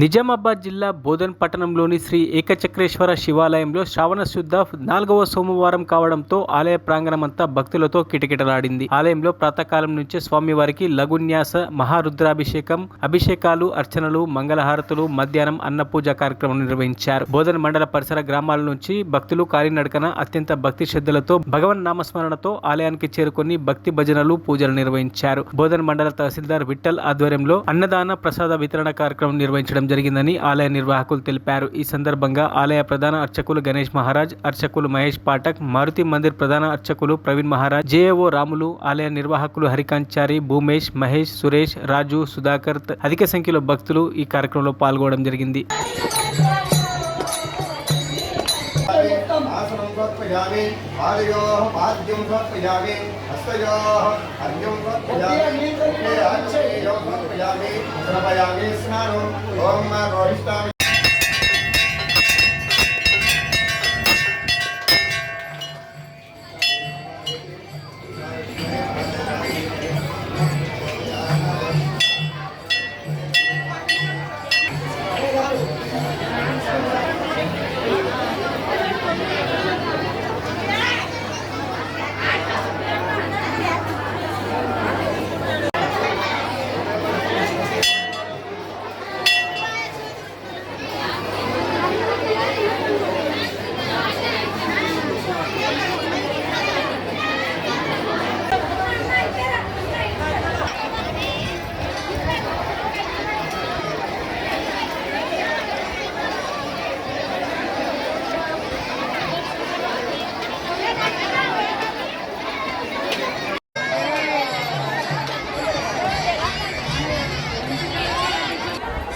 నిజామాబాద్ జిల్లా బోధన్ పట్టణంలోని శ్రీ ఏకచక్రేశ్వర శివాలయంలో శ్రావణ శుద్ధ 4వ సోమవారం కావడంతో ఆలయ ప్రాంగణమంతా భక్తులతో కిటకిటలాడింది. ఆలయంలో ప్రాతకాలం నుంచే స్వామివారికి లఘున్యాస, మహారుద్రాభిషేకం, అభిషేకాలు, అర్చనలు, మంగళహారతులు, మధ్యాహ్నం అన్నపూజ కార్యక్రమం నిర్వహించారు. బోధన్ మండల పరిసర గ్రామాల నుంచి భక్తులు కాలినడకన అత్యంత భక్తి శ్రద్ధలతో భగవన్ నామస్మరణతో ఆలయానికి చేరుకొని భక్తి భజనలు, పూజలు నిర్వహించారు. బోధన్ మండల తహసీల్దార్ విఠల్ ఆధ్వర్యంలో అన్నదాన ప్రసాద వితరణ కార్యక్రమం నిర్వహించడం జరిగిందని ఆలయ నిర్వాహకులు తెలిపారు. ఈ సందర్భంగా ఆలయ ప్రధాన అర్చకులు గణేష్ మహారాజ్, అర్చకులు మహేష్ పాఠక్, మారుతి మందిర్ ప్రధాన అర్చకులు ప్రవీణ్ మహారాజ్, జేఏఓ రాములు, ఆలయ నిర్వాహకులు హరికాంచారి, భూమేష్, మహేష్, సురేష్, రాజు, సుధాకర్ అధిక సంఖ్యలో భక్తులు ఈ కార్యక్రమంలో పాల్గొనడం జరిగింది.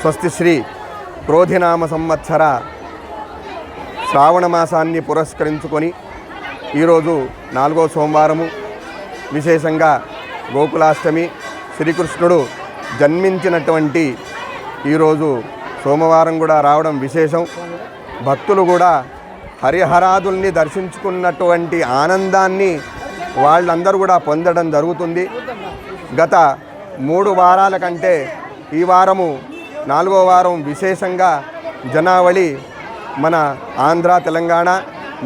స్వస్తి శ్రీ క్రోధినామ సంవత్సర శ్రావణ మాసాన్ని పురస్కరించుకొని ఈరోజు 4వ సోమవారము, విశేషంగా గోకులాష్టమి, శ్రీకృష్ణుడు జన్మించినటువంటి ఈరోజు సోమవారం కూడా రావడం విశేషం. భక్తులు కూడా హరిహరాదుల్ని దర్శించుకున్నటువంటి ఆనందాన్ని వాళ్ళందరూ కూడా పొందడం జరుగుతుంది. గత 3 వారాల కంటే ఈ వారము 4వ వారం విశేషంగా జనావళి మన ఆంధ్ర, తెలంగాణ,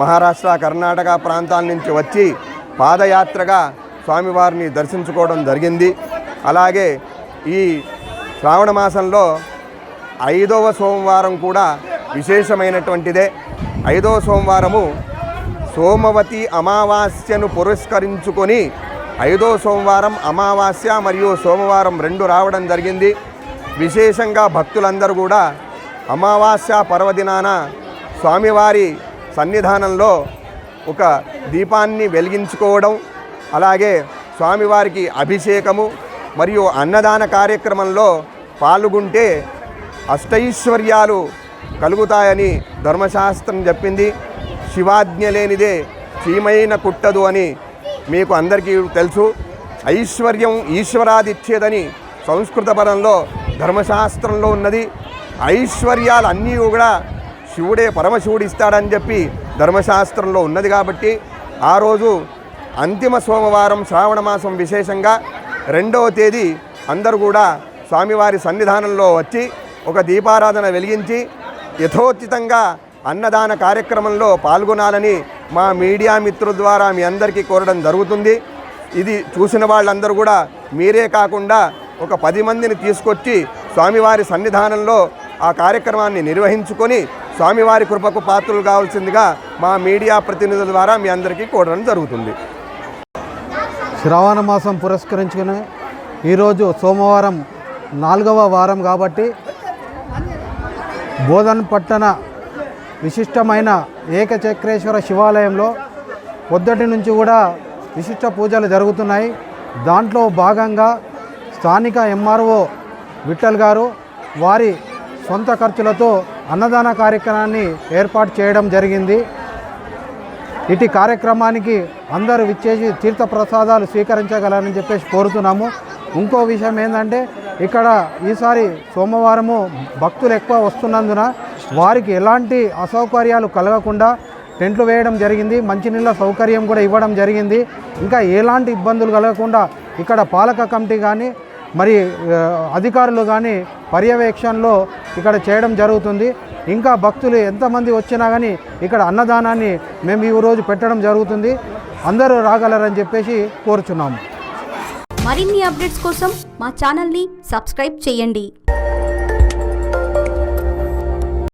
మహారాష్ట్ర, కర్ణాటక ప్రాంతాల నుంచి వచ్చి పాదయాత్రగా స్వామివారిని దర్శించుకోవడం జరిగింది. అలాగే ఈ శ్రావణ మాసంలో 5వ సోమవారం కూడా విశేషమైనటువంటిదే. 5వ సోమవారము సోమవతి అమావాస్యను పురస్కరించుకొని 5వ సోమవారం అమావాస్య మరియు సోమవారం 2 రావడం జరిగింది. విశేషంగా భక్తులందరూ కూడా అమావాస్య పర్వదినాన స్వామివారి సన్నిధానంలో ఒక దీపాన్ని వెలిగించుకోవడం, అలాగే స్వామివారికి అభిషేకము మరియు అన్నదాన కార్యక్రమంలో పాల్గొంటే అష్టైశ్వర్యాలు కలుగుతాయని ధర్మశాస్త్రం చెప్పింది. శివాజ్ఞ లేనిదే చీమైన కుట్టదు అని మీకు అందరికీ తెలుసు. ఐశ్వర్యం ఈశ్వరాదిచ్చేదని సంస్కృత పదంలో ధర్మశాస్త్రంలో ఉన్నది. ఐశ్వర్యాలు అన్నీ కూడా శివుడే, పరమశివుడు ఇస్తాడని చెప్పి ధర్మశాస్త్రంలో ఉన్నది. కాబట్టి ఆ రోజు అంతిమ సోమవారం శ్రావణ మాసం విశేషంగా 2వ తేదీ అందరూ కూడా స్వామివారి సన్నిధానంలో వచ్చి ఒక దీపారాధన వెలిగించి యథోచితంగా అన్నదాన కార్యక్రమంలో పాల్గొనాలని మా మీడియా మిత్రుల ద్వారా మీ అందరికీ కోరడం జరుగుతుంది. ఇది చూసిన వాళ్ళందరూ కూడా మీరే కాకుండా ఒక 10 మందిని తీసుకొచ్చి స్వామివారి సన్నిధానంలో ఆ కార్యక్రమాన్ని నిర్వహించుకొని స్వామివారి కృపకు పాత్రలు కావాల్సిందిగా మా మీడియా ప్రతినిధుల ద్వారా మీ అందరికీ కోరడం జరుగుతుంది. శ్రావణ మాసం పురస్కరించుకుని ఈరోజు సోమవారం 4వ వారం కాబట్టి బోధన్ పట్టణ విశిష్టమైన ఏకచక్రేశ్వర శివాలయంలో పొద్దుటి నుంచి కూడా విశిష్ట పూజలు జరుగుతున్నాయి. దాంట్లో భాగంగా స్థానిక ఎంఆర్ఓ విఠల్ గారు వారి సొంత ఖర్చులతో అన్నదాన కార్యక్రమాన్ని ఏర్పాటు చేయడం జరిగింది. ఇటు కార్యక్రమానికి అందరూ విచ్చేసి తీర్థప్రసాదాలు స్వీకరించగలరని చెప్పేసి కోరుతున్నాము. ఇంకో విషయం ఏంటంటే ఇక్కడ ఈసారి సోమవారము భక్తులు ఎక్కువ వస్తున్నందున వారికి ఎలాంటి అసౌకర్యాలు కలగకుండా టెంట్లు వేయడం జరిగింది. మంచినీళ్ళ సౌకర్యం కూడా ఇవ్వడం జరిగింది. ఇంకా ఎలాంటి ఇబ్బందులు కలగకుండా ఇక్కడ పాలక కమిటీ కానీ మరి అధికారులు కానీ పర్యవేక్షణలో ఇక్కడ చేయడం జరుగుతుంది. ఇంకా భక్తులు ఎంతమంది వచ్చినా కానీ ఇక్కడ అన్నదానాన్ని మేము ఈరోజు పెట్టడం జరుగుతుంది. అందరూ రాగలరని చెప్పేసి కోరుచున్నాము. మరిన్ని అప్డేట్స్ కోసం మా ఛానల్ని సబ్స్క్రైబ్ చేయండి.